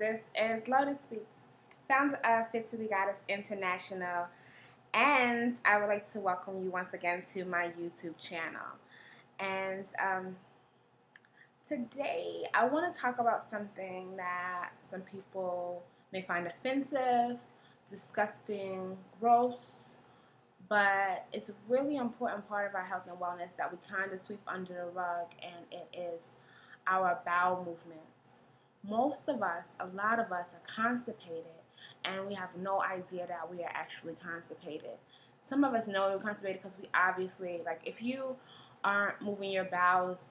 This is Lotus Speaks, founder of Fit to Be Goddess International, and I would like to welcome you once again to my YouTube channel. And today I want to talk about something that some people may find offensive, disgusting, gross, but it's a really important part of our health and wellness that we kind of sweep under the rug, and it is our bowel movements. Most of us, a lot of us, are constipated, and we have no idea that we are actually constipated. Some of us know we're constipated because we obviously, like, if you aren't moving your bowels,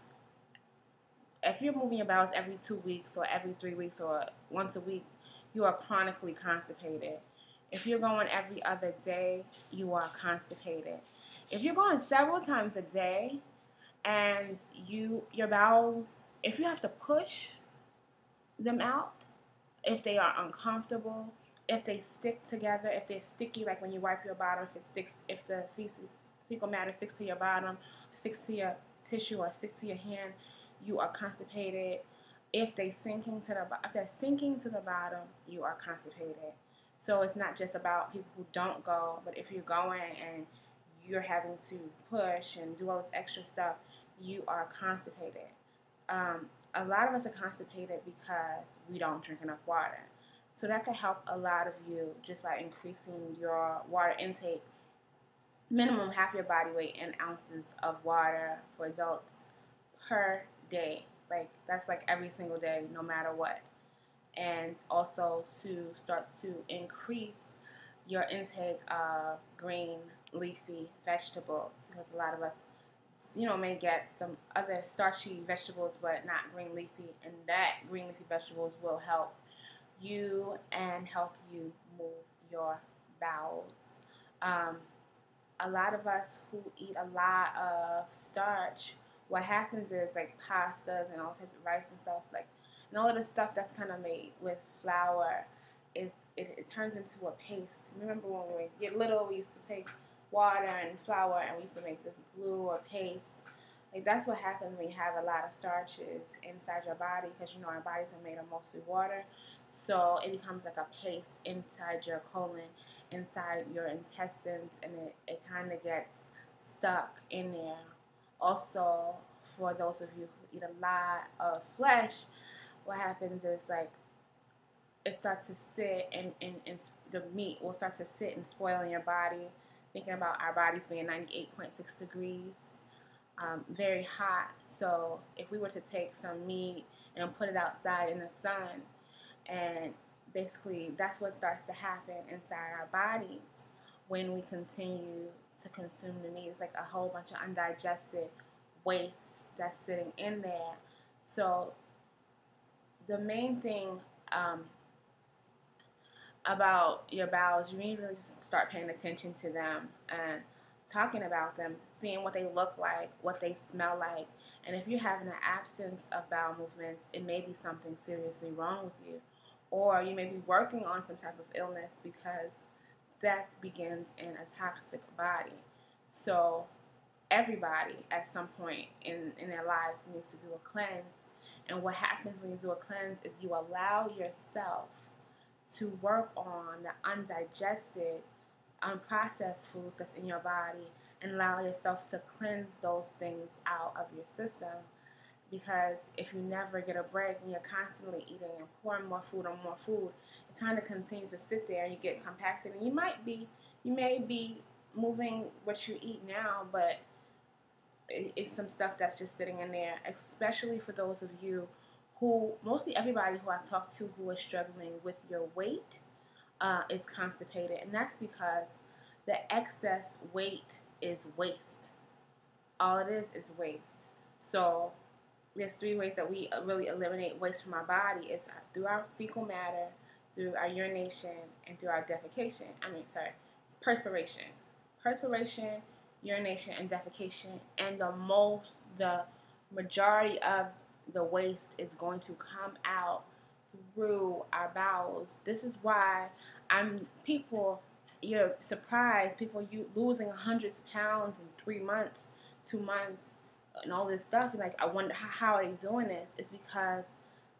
if you're moving your bowels every 2 weeks or every 3 weeks or once a week, you are chronically constipated. If you're going every other day, you are constipated. If you're going several times a day and your bowels, if you have to push them out, if they are uncomfortable, if they stick together, if they're sticky, like when you wipe your bottom, if the fecal matter sticks to your bottom, sticks to your tissue, or sticks to your hand, you are constipated. If they're sinking to the bottom, you are constipated. So it's not just about people who don't go, but if you're going and you're having to push and do all this extra stuff, you are constipated. A lot of us are constipated because we don't drink enough water. So that could help a lot of you just by increasing your water intake, minimum half your body weight in ounces of water for adults per day. Like, that's like every single day, no matter what. And also to start to increase your intake of green leafy vegetables, because a lot of us may get some other starchy vegetables, but not green leafy, and that green leafy vegetables will help you and help you move your bowels. A lot of us who eat a lot of starch, what happens is, like, pastas and all types of rice and stuff, like, and all of the stuff that's kind of made with flour, it turns into a paste. Remember when we get little, we used to take water and flour and we used to make this glue or paste. Like, that's what happens when you have a lot of starches inside your body, because our bodies are made of mostly water. So it becomes like a paste inside your colon, inside your intestines, and it kind of gets stuck in there. Also, for those of you who eat a lot of flesh, what happens is, like, it starts to sit and the meat will start to sit and spoil in your body. Thinking about our bodies being 98.6 degrees, very hot. So if we were to take some meat and put it outside in the sun, and basically that's what starts to happen inside our bodies when we continue to consume the meat. It's like a whole bunch of undigested waste that's sitting in there. So the main thing about your bowels, you need to really just start paying attention to them and talking about them, seeing what they look like, what they smell like. And if you're having an absence of bowel movements, it may be something seriously wrong with you. Or you may be working on some type of illness, because death begins in a toxic body. So everybody at some point in their lives needs to do a cleanse. And what happens when you do a cleanse is you allow yourself to work on the undigested, unprocessed foods that's in your body, and allow yourself to cleanse those things out of your system. Because if you never get a break and you're constantly eating and pouring more food, it kind of continues to sit there and you get compacted. And you may be moving what you eat now, but it's some stuff that's just sitting in there, especially for those of you who, mostly everybody who I talk to who is struggling with your weight is constipated. And that's because the excess weight is waste. All it is waste. So there's 3 ways that we really eliminate waste from our body. It's through our fecal matter, through our urination, and through our defecation. Perspiration. Perspiration, urination, and defecation. And the majority of the waste is going to come out through our bowels. This is why you're surprised, people losing hundreds of pounds in 3 months, 2 months, and all this stuff. You're like, I wonder how are they doing this? It's because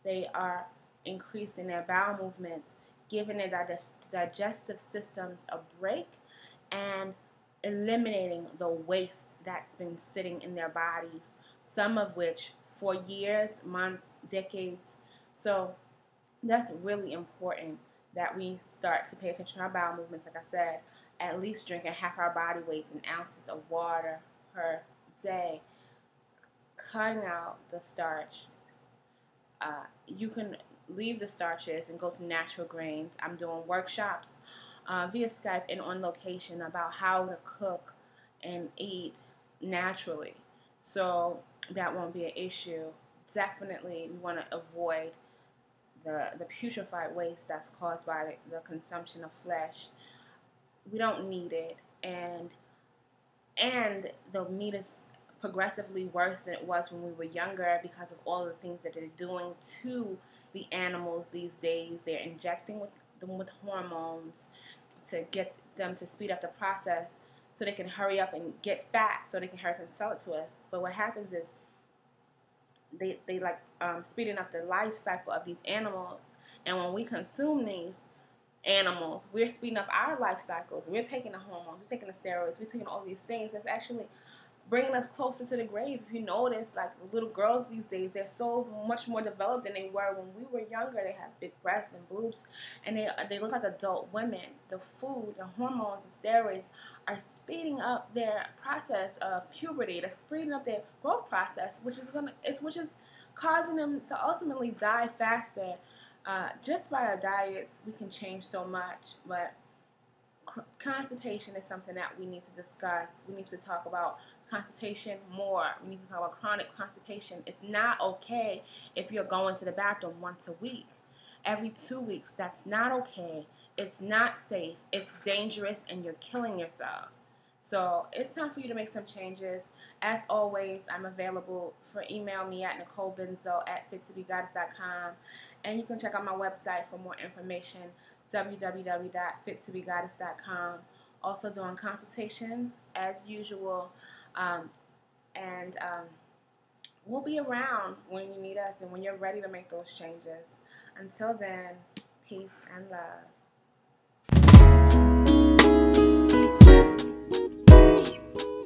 they are increasing their bowel movements, giving their digestive systems a break, and eliminating the waste that's been sitting in their bodies, some of which for years, months, decades. So that's really important that we start to pay attention to our bowel movements. Like I said, at least drinking half our body weights in ounces of water per day, cutting out the starch. You can leave the starches and go to natural grains. I'm doing workshops via Skype and on location about how to cook and eat naturally. So that won't be an issue. Definitely, we want to avoid the putrefied waste that's caused by the consumption of flesh. We don't need it, and the meat is progressively worse than it was when we were younger because of all the things that they're doing to the animals these days. They're injecting them with hormones to get them to speed up the process so they can hurry up and get fat so they can hurry up and sell it to us. But what happens is they like speeding up the life cycle of these animals, and when we consume these animals, we're speeding up our life cycles. We're taking the hormones, we're taking the steroids, we're taking all these things that's actually bringing us closer to the grave. If you notice, like little girls these days, they're so much more developed than they were when we were younger. They have big breasts and boobs, and they look like adult women. The food, the hormones, the steroids are speeding up their process of puberty. They're speeding up their growth process, which is causing them to ultimately die faster. Just by our diets, we can change so much, but constipation is something that we need to discuss. We need to talk about constipation more. We need to talk about chronic constipation. It's not okay if you're going to the bathroom once a week. Every 2 weeks, that's not okay. It's not safe. It's dangerous, and you're killing yourself. So it's time for you to make some changes. As always, I'm available for email me at NicoleBenzo@fittobegoddess.com. And you can check out my website for more information, www.fittobegoddess.com. Also doing consultations as usual. And we'll be around when you need us and when you're ready to make those changes. Until then, peace and love.